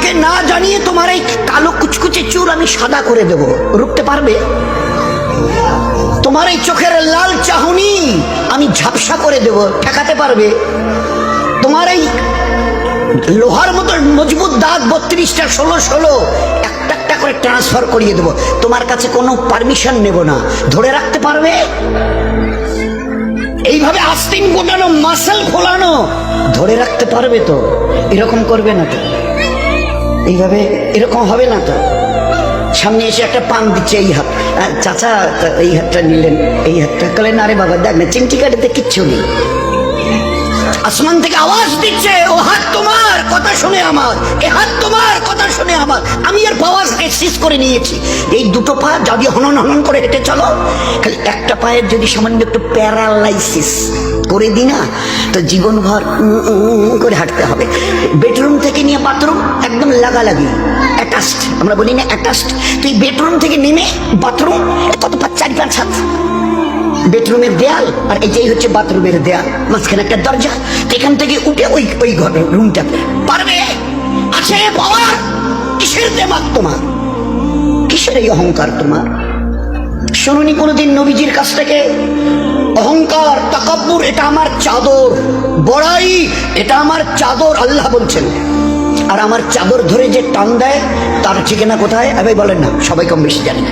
কাউকে না জানিয়ে তোমার এই কালো কুচকুচে চুল আমি সাদা করে দেব, রুখতে পারবে? তোমার এই চোখের লাল চাহনি আমি ঝাপসা করে দেব, ঠেকাতে পারবে? তোমার এই লোহার মতো মজবুত দাঁত 32টা 16 একটা একটা করে ট্রান্সফার করিয়ে দেবো, তোমার কাছে কোনো পারমিশন নেব না, ধরে রাখতে পারবে? এইভাবে আস্তিন গোটানো, মাসেল ফোলানো, ধরে রাখতে পারবে তো? এরকম করবে না তো? এইভাবে এরকম হবে না তো? সামনে এসে একটা পান দিচ্ছে, এই হাত, চাচা এই হাতটা নিলেন, এই হাতটা করলেন, আরে বাবা দেখ না চিমটি কাটিতে কিচ্ছু নেই। আসমান থেকে আওয়াজ দিচ্ছে, ও হাত তোমার কথা শুনে আমার, এ হাত তোমার কথা শুনে আমার। আমি এর পাওয়ার সিজ করে নিয়েছি। এই দুটো পা যদি হনন হনন করে হেঁটে চলো, খালি একটা পায়ের যদি সামান্য একটু প্যারালাইসিস করে দিই না, তো জীবনভর করে হাঁটতে হবে। বেডরুম থেকে নিয়ে বাথরুম একদম লাগালাগি, অ্যাটাচড, আমরা বলি না অ্যাটাচড। তুই বেডরুম থেকে নেমে বাথরুম কত 4-5 হাত, বেডরুমের দেয়াল আর এটাই হচ্ছে বাথরুমের দেয়াল, মাঝখানে একটা দরজা, এখান থেকে উঠে ওই ওই ঘর রুমটা পারবে? আছে পাওয়ার? কিসের দেমাগ তোমার? কিসের এই অহংকার তোমার? শুনুনি কোনোদিন নবীজির কাছ থেকে অহংকার, তাকাব্বুর এটা আমার চাদর, বড়াই এটা আমার চাদর, আল্লাহ বলছেন। আর আমার চাদর ধরে যে টান দেয় তার ঠিকানা কোথায়? বলেন না, সবাই কম বেশি জানে।